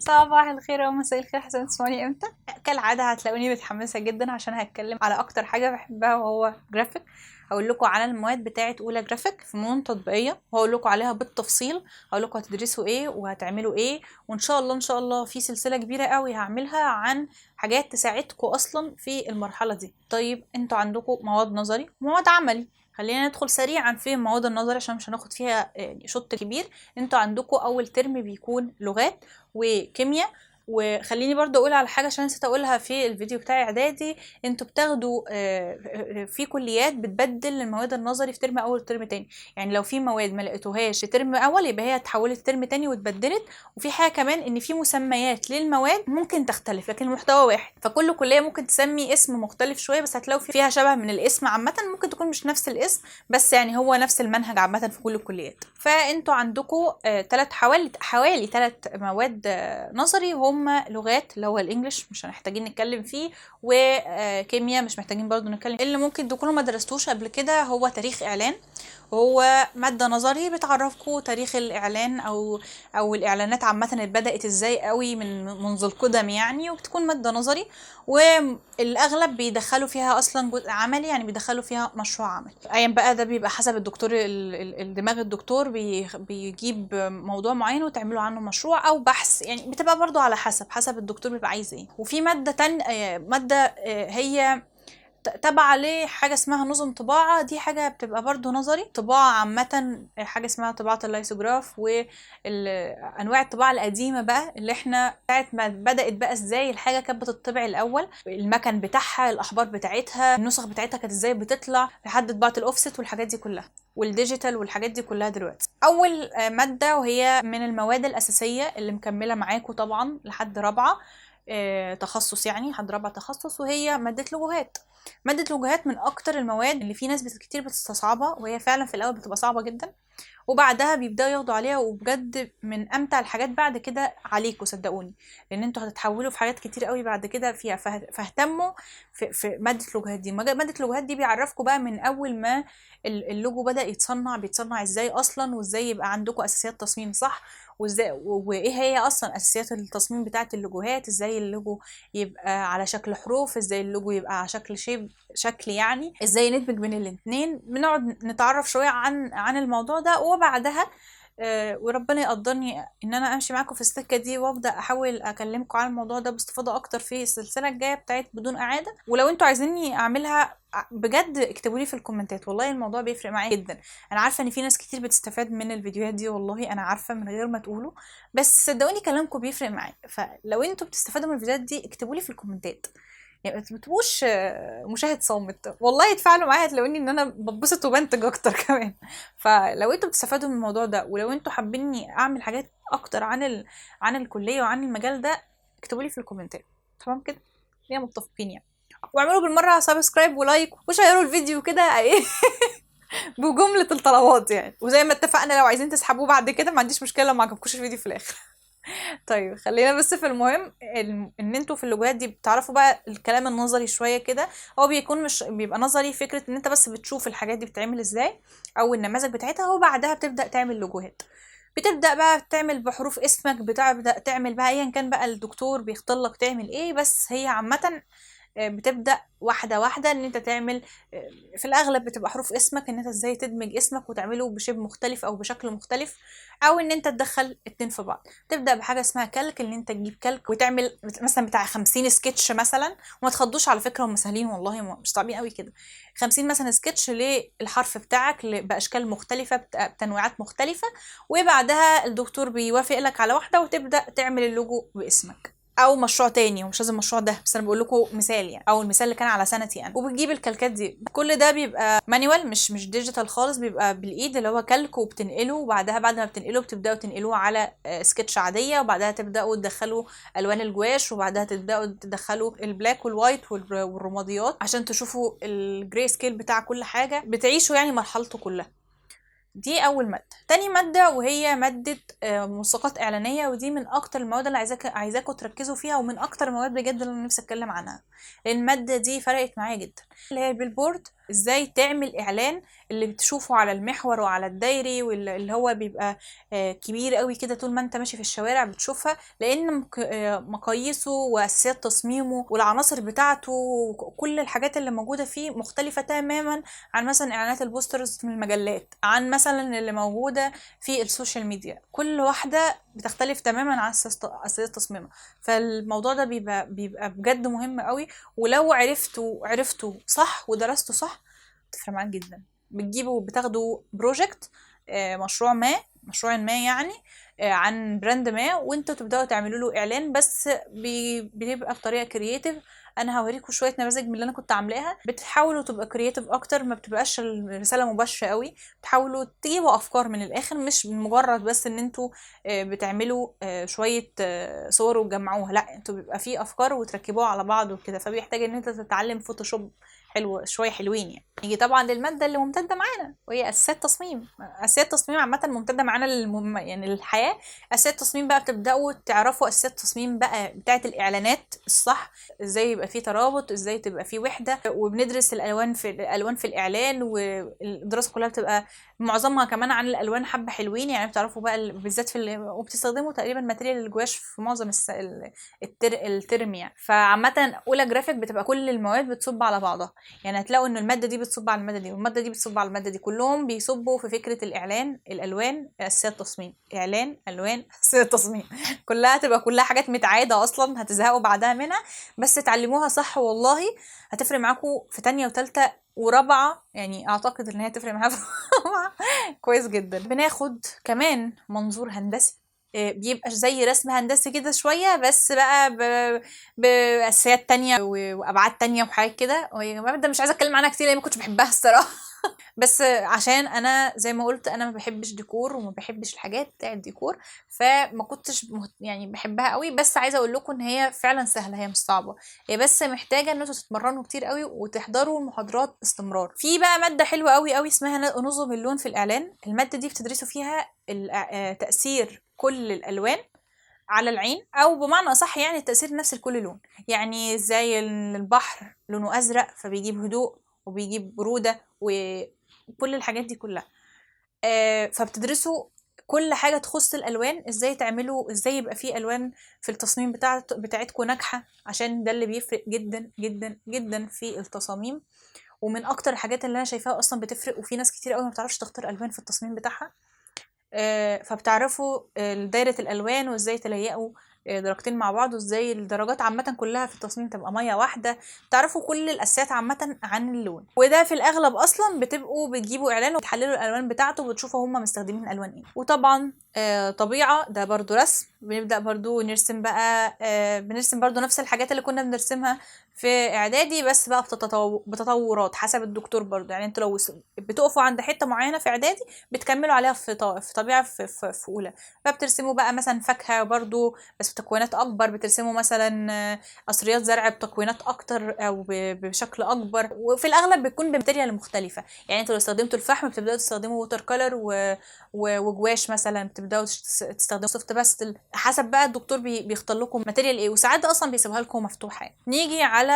صباح الخير او مساء الخير حسب تسمعوني امتى. كالعاده هتلاقوني متحمسه جدا عشان هتكلم على اكتر حاجه بحبها وهو جرافيك. هقول لكم على المواد بتاعه اولى جرافيك في فنون تطبيقيه، وهقول لكم عليها بالتفصيل. هقول لكم هتدرسوا ايه وهتعملوا ايه، وان شاء الله ان شاء الله في سلسله كبيره قوي هعملها عن حاجات تساعدكم اصلا في المرحله دي. طيب انتوا عندكم مواد نظري ومواد عملي. خلينا ندخل سريعا في المواد النظري عشان مش هناخد فيها شوط كبير. انتوا عندكم اول ترم بيكون لغات وكيمياء. وخليني برضو اقول على حاجه عشان نسيت اقولها في الفيديو بتاع اعدادي. انتوا بتاخدوا في كليات بتبدل المواد النظري في ترم اول وترم تاني. يعني لو في مواد ما لقيتوهاش في ترم اول يبقى هي اتحولت ترم تاني واتبدلت. وفي حاجه كمان ان في مسميات للمواد ممكن تختلف لكن المحتوى واحد، فكل كليه ممكن تسمي اسم مختلف شويه بس هتلاقوا فيها شبه من الاسم عامه. ممكن تكون مش نفس الاسم بس يعني هو نفس المنهج عامه في كل الكليات. فانتوا عندكم حوالي 3 مواد نظري، هم لغات اللي هو الانجليش مش هنحتاجين نتكلم فيه، وكيمياء مش محتاجين برضو نتكلم. اللي ممكن تكونوا ما درستوش قبل كده هو تاريخ اعلان، وهو مادة نظري بتعرفكم تاريخ الإعلان أو الإعلانات عامة بدأت إزاي قوي منذ القدم يعني، وبتكون مادة نظري. والأغلب بيدخلوا فيها أصلا جزء عملي، يعني بيدخلوا فيها مشروع عملي. أيا بقى ده بيبقى حسب الدكتور، الدماغ الدكتور بيجيب موضوع معين وتعملوا عنه مشروع أو بحث، يعني بتبقى برضو على حسب الدكتور بيبقى عايز ايه. وفي مادة تانية مادة هي تبع لحاجة اسمها نظم طباعة، دي حاجة بتبقى برضو نظري. طباعة عامة حاجة اسمها طباعة اللايسوجراف، وأنواع الطباعة القديمة بقى اللي احنا ساعة ما بدأت بقى ازاي الحاجة كانت بتطبع الأول، المكن بتاعها، الأحبار بتاعتها، النسخ بتاعتها كانت ازاي بتطلع لحد طباعة الأوفست والحاجات دي كلها، والديجيتال والحاجات دي كلها دلوقتي. أول مادة وهي من المواد الأساسية اللي مكملة معاكم طبعا لحد رابعة تخصص، يعني لحد رابعة تخصص، وهي مادة لغات. مادة الوجهات من أكتر المواد اللي في ناس كتير بتستصعبها، وهي فعلا في الأول بتبقى صعبة جدا وبعدها بيبدأوا ياخدوا عليها، وبجد من أمتع الحاجات بعد كده عليكم صدقوني، لأن انتوا هتتحولوا في حاجات كتير قوي بعد كده فيها. فاهتموا في مادة اللوجوهات دي. مادة اللوجوهات دي بيعرفكم بقى من أول ما اللوجو بدأ بيتصنع ازاي أصلا، وازاي يبقى عندكم أساسيات تصميم صح، وازاي وايه هي اصلا اساسيات التصميم بتاعه اللوجوهات، ازاي اللوجو يبقى على شكل حروف، ازاي اللوجو يبقى على شكل شكل، يعني ازاي ندمج بين الاثنين. بنقعد نتعرف شويه عن الموضوع ده، وبعدها وربنا يقدرني ان انا امشي معاكم في السكه دي وابدا احاول اكلمكم عن الموضوع ده باستفاضه اكتر في السلسله الجايه بتاعت بدون اعاده. ولو انتوا عايزيني اعملها بجد اكتبوا لي في الكومنتات، والله الموضوع بيفرق معايا جدا. انا عارفه ان في ناس كتير بتستفاد من الفيديوهات دي، والله انا عارفه من غير ما تقولوا، بس صدقوني كلامكم بيفرق معايا. فلو انتوا بتستفادوا من الفيديوهات دي اكتبوا لي في الكومنتات، يعني ما تبقوش مشاهد صامت، والله يتفاعلوا معايا هتلاقوني ان انا ببسط وبنتج اكتر كمان. فلو انتوا بتستفادوا من الموضوع ده، ولو انتوا حابيني اعمل حاجات اكتر عن الكليه وعن المجال ده، اكتبوا لي في الكومنتات. تمام كده، خلينا متفقين يعني. واعملوا بالمره سبسكرايب ولايك وشيروا الفيديو كده ايه بجمله الطلبات يعني. وزي ما اتفقنا لو عايزين تسحبوه بعد كده ما عنديش مشكله لو ما عجبكوش الفيديو في الاخر. طيب خلينا بس في المهم، ان انتوا في اللغات دي بتعرفوا بقى الكلام النظري شويه كده. هو بيكون مش بيبقى نظري، فكره ان انت بس بتشوف الحاجات دي بتتعمل ازاي او النماذج بتاعتها، وبعدها بتبدا تعمل لوجوهات. بتبدا بقى تعمل بحروف اسمك، بتبدا تعمل بقى ايا كان بقى الدكتور بيختار لك تعمل ايه، بس هي عامه بتبدأ واحدة واحدة ان انت تعمل في الاغلب بتبقى حروف اسمك، ان انت ازاي تدمج اسمك وتعمله بشبه مختلف او بشكل مختلف، او ان انت تدخل اتنين في بعض. تبدأ بحاجة اسمها كالك، ان انت تجيب كالك وتعمل مثلا بتاع 50 سكتش مثلا. وما تخضوش على فكرة، هم سهلين والله مش صعبين قوي كده. 50 مثلا سكتش للحرف بتاعك باشكال مختلفة بتنويعات مختلفة، وبعدها الدكتور بيوافق لك على واحدة وتبدأ تعمل اللوجو باسمك او مشروع تاني، ومش لازم المشروع ده بس انا بقول لكم مثال يعني، او المثال اللي كان على سنتي انا. وبتجيب الكالكات دي، كل ده بيبقى مانيوال مش ديجيتال خالص، بيبقى بالايد اللي هو كالك، وبتنقله. وبعدها بعد ما بتنقله بتبداوا تنقلوه على سكتش عاديه، وبعدها تبداوا تدخلوا الوان الجواش، وبعدها تبداوا تدخلوا البلاك والوايت والرماديات عشان تشوفوا الجراي سكيل بتاع كل حاجه، بتعيشوا يعني مرحلته كلها. دي اول ماده. تاني ماده وهي ماده ملصقات اعلانيه، ودي من اكتر المواد اللي عايزاكم تركزوا فيها، ومن اكتر المواد بجد اللي انا نفسي اتكلم عنها، لان الماده دي فرقت معايا جدا. اللي هي البيلبورد ازاي تعمل اعلان اللي بتشوفه على المحور وعلى الدايري، واللي هو بيبقى كبير قوي كده طول ما انت ماشي في الشوارع بتشوفها، لان مقاييسه واساسيات تصميمه والعناصر بتاعته وكل الحاجات اللي موجوده فيه مختلفه تماما عن مثلا اعلانات البوسترز في المجلات، عن مثلا اللي موجوده في السوشيال ميديا. كل واحده بتختلف تماما عن اساسيات تصميمها. فالموضوع ده بيبقى بجد مهم قوي، ولو عرفته صح ودرسته صح تفرق معاك جدا. بتاخدوا بروجكت، مشروع ما يعني، عن براند ما، وانتوا تبداوا تعملوا له اعلان، بس بيبقى بطريقه كرييتيف. انا هوريكم شويه نماذج من اللي انا كنت عاملاها. بتحاولوا تبقى كرييتيف اكتر، ما بتبقاش الرساله مباشره قوي، بتحاولوا تجيبوا افكار من الاخر، مش مجرد بس ان انتوا بتعملوا شويه صور وتجمعوها، لا انتوا بيبقى فيه افكار وتركبوها على بعض وكده، فبيحتاج ان انت تتعلم فوتوشوب حلو شويه حلوين يعني. نيجي طبعا للماده اللي ممتده معانا، وهي اساسيات تصميم. اساسيات تصميم عامه ممتده معانا يعني للحياه. اساسيات تصميم بقى بتبداوا تعرفوا اساسيات تصميم بقى بتاعه الاعلانات الصح، ازاي يبقى فيه ترابط، ازاي تبقى فيه وحده، وبندرس الالوان في الاعلان، والدراسه كلها بتبقى معظمها كمان عن الالوان حبه حلوين يعني. بتعرفوا بقى بالذات وبتستخدموا تقريبا ماتيريال الجواش في معظم الترم يعني. فعامه اولى جرافيك بتبقى كل المواد بتصب على بعضها، يعني هتلاقوا ان الماده دي بتصب على الماده دي، والماده دي بتصب على الماده دي، كلهم بيصبوا في فكره الاعلان، الالوان، اساسيات التصميم، اعلان، الوان، اساسيات التصميم. كلها حاجات متعاده اصلا، هتزهقوا بعدها منها، بس تعلموها صح والله هتفرق معاكم في تانية وتالتة ورابعة. يعني اعتقد ان هي تفرق معاها في رابعة كويس جدا. بناخد كمان منظور هندسي، بيبقى زي رسم هندسي كده شوية، بس بقى بأساسيات تانية وأبعاد تانية وحاجات كده. ده مش عايزة أتكلم عنها كتير لأن ما كنتش بحبها الصراحة. بس عشان انا زي ما قلت انا ما بحبش ديكور وما بحبش الحاجات بتاعه الديكور، فما كنتش يعني بحبها قوي. بس عايزه اقول لكم ان هي فعلا سهله، هي مش صعبه، هي بس محتاجه ان انتوا تتمرنوا كتير قوي وتحضروا المحاضرات باستمرار. في بقى ماده حلوه قوي قوي اسمها نظم اللون في الاعلان. الماده دي بتدرسوا فيها تاثير كل الالوان على العين، او بمعنى اصح يعني التاثير نفس لكل لون. يعني زي البحر لونه ازرق فبيجيب هدوء وبيجيب بروده وكل الحاجات دي كلها. فبتدرسوا كل حاجه تخص الالوان، ازاي يبقى فيه الوان في التصميم بتاعتكم ناجحه، عشان ده اللي بيفرق جدا جدا جدا في التصاميم. ومن اكتر الحاجات اللي انا شايفاها اصلا بتفرق، وفي ناس كتير قوي ما بتعرفش تختار الوان في التصميم بتاعها. فبتعرفوا دايرة الألوان وازاي تليقوا درجتين مع بعض، وازاي الدرجات عامة كلها في التصميم تبقى مية واحدة. تعرفوا كل الأساسيات عامة عن اللون، وده في الأغلب أصلا بتبقوا بتجيبوا إعلان وتحللوا الألوان بتاعته وتشوفوا هما مستخدمين ألوان ايه. وطبعا طبيعة ده برضو رسم، بنبدأ برضو نرسم بقى، بنرسم برضو نفس الحاجات اللي كنا بنرسمها في إعدادي، بس بقى بتطورات حسب الدكتور برضو. يعني انتوا لو بتقفوا عند حتة معينة في إعدادي بتكملوا عليها في طبيعة في أولى. فبترسموا بقى مثلا فاكهة برضو بس بتكوينات أكبر، بترسموا مثلا قصريات زرع بتكوينات أكتر أو بشكل أكبر، وفي الأغلب بتكون بماتيريال مختلفة. يعني انتوا لو استخدمتوا الفحم بتبدأوا تستخدموا ووتر كولر وجواش مثلا، بتبدأوا تستخدموا سوفت باستل، حسب بقى الدكتور بيختار لكم ماتيريال ايه، وساعات أصلا بيسيبها لكم مفتوحة. نيجي على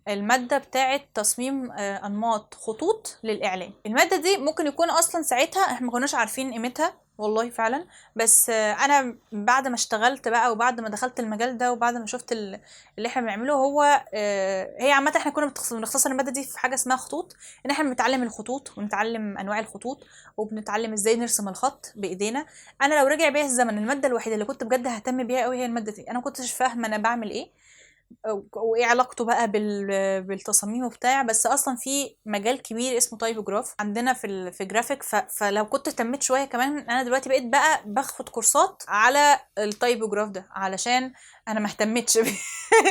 المادة بتاعة تصميم أنماط خطوط للإعلان. المادة دي ممكن يكون أصلا ساعتها احنا ما كناش عارفين قيمتها والله فعلا، بس انا بعد ما اشتغلت بقى وبعد ما دخلت المجال ده وبعد ما شفت اللي احنا بنعمله، هو هي عامه احنا كنا بنختصر الماده دي في حاجه اسمها خطوط، ان احنا بنتعلم الخطوط ونتعلم انواع الخطوط وبنتعلم ازاي نرسم الخط بايدينا. انا لو رجع بيا الزمن الماده الوحيده اللي كنت بجد ههتم بيها قوي هي الماده دي. انا ما كنتش فاهمه انا بعمل ايه وايه علاقته بقى بالتصاميم وبتاع، بس اصلا في مجال كبير اسمه تايبوجراف عندنا في جرافيك. فلو كنت اهتميت شويه كمان، انا دلوقتي بقيت بقى باخد كورسات على التايبوجراف ده علشان انا ما اهتمتش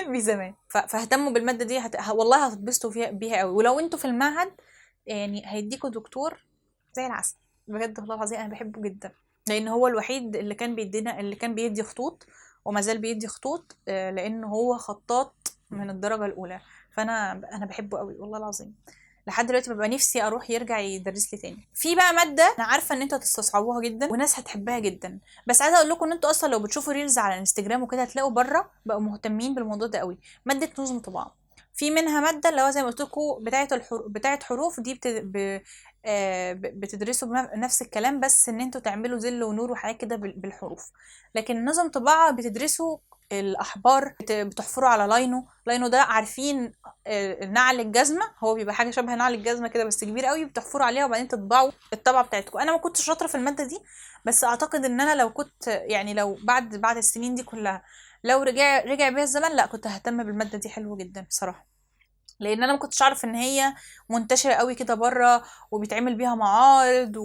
بيه زمان. فاهتموا بالماده دي والله هتتبسطوا بيها قوي. ولو انتوا في المعهد يعني هيديكوا دكتور زي العسل بجد والله العظيم، انا بحبه جدا لان هو الوحيد اللي كان بيدينا، اللي كان بيدي خطوط وما زال بيدي خطوط، لانه هو خطاط من الدرجه الاولى. فانا بحبه قوي والله العظيم، لحد دلوقتي ببقى نفسي اروح يرجع يدرس لي تاني. في بقى ماده انا عارفه ان انتوا هتستصعبوها جدا وناس هتحبها جدا، بس عايزه اقول لكم ان انتوا اصلا لو بتشوفوا ريلز على الانستجرام وكده هتلاقوا بره بقوا مهتمين بالموضوع ده قوي. ماده نظم طباعه. في منها ماده اللي هو زي ما قلت لكم بتاعه حروف دي بتدرسوا نفس الكلام، بس ان انتوا تعملوا ظل ونور وحاجات كده بالحروف. لكن نظم طباعه بتدرسوا الاحبار، بتحفروا على لاينو ده، عارفين نعل الجزمه، هو بيبقى حاجه شبه نعل الجزمه كده بس كبير قوي، بتحفروا عليها وبعدين تطبعوا الطبعه بتاعتكم. انا ما كنتش شاطره في الماده دي، بس اعتقد ان انا لو كنت يعني لو بعد السنين دي كلها لو رجع بيا الزمن، لا كنت ههتم بالماده دي حلوه جدا بصراحه. لان انا ما كنتش اعرف ان هي منتشره قوي كده بره، وبيتعمل بيها معارض،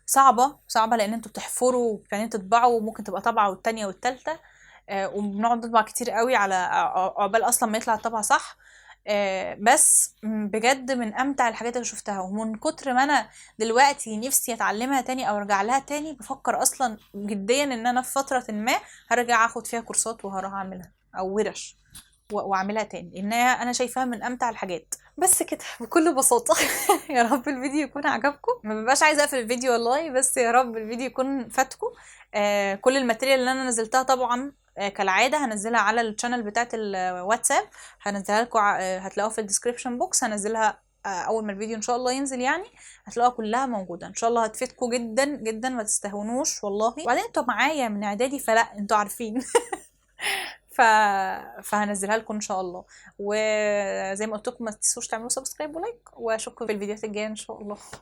صعبه لان انتوا بتحفروا وبعدين تطبعوا، وممكن تبقى طبعه والتانية والتالتة، وبنقعد نطبع كتير قوي على عقبال اصلا ما يطلع الطبعه صح. بس بجد من امتع الحاجات اللي شفتها، ومن كتر ما انا دلوقتي نفسي اتعلمها تاني او ارجع لها تاني، بفكر اصلا جديا ان انا في فتره ما هرجع اخد فيها كورسات وهروح اعملها او ورش واعملها تاني، لان انا شايفاها من امتع الحاجات. بس كده بكل بساطه. يا رب الفيديو يكون عجبكم، ما ببقاش عايزه اقفل الفيديو والله، بس يا رب الفيديو يكون فاتكم. كل الماتيريال اللي انا نزلتها طبعا كالعاده هنزلها على الشانل بتاعت الواتساب، هنزلها لكم هتلاقوها في الديسكريبشن بوكس، هنزلها اول ما الفيديو ان شاء الله ينزل يعني، هتلاقوها كلها موجوده ان شاء الله، هتفيدكم جدا جدا، ما تستهونوش والله. وبعدين انتوا معايا من اعدادي فلا انتوا عارفين. ف... فهنزلها لكم ان شاء الله. وزي ما قلت لكم ما تنسوش تعملوا سبسكرايب ولايك، واشوفكم في الفيديوهات الجايه ان شاء الله.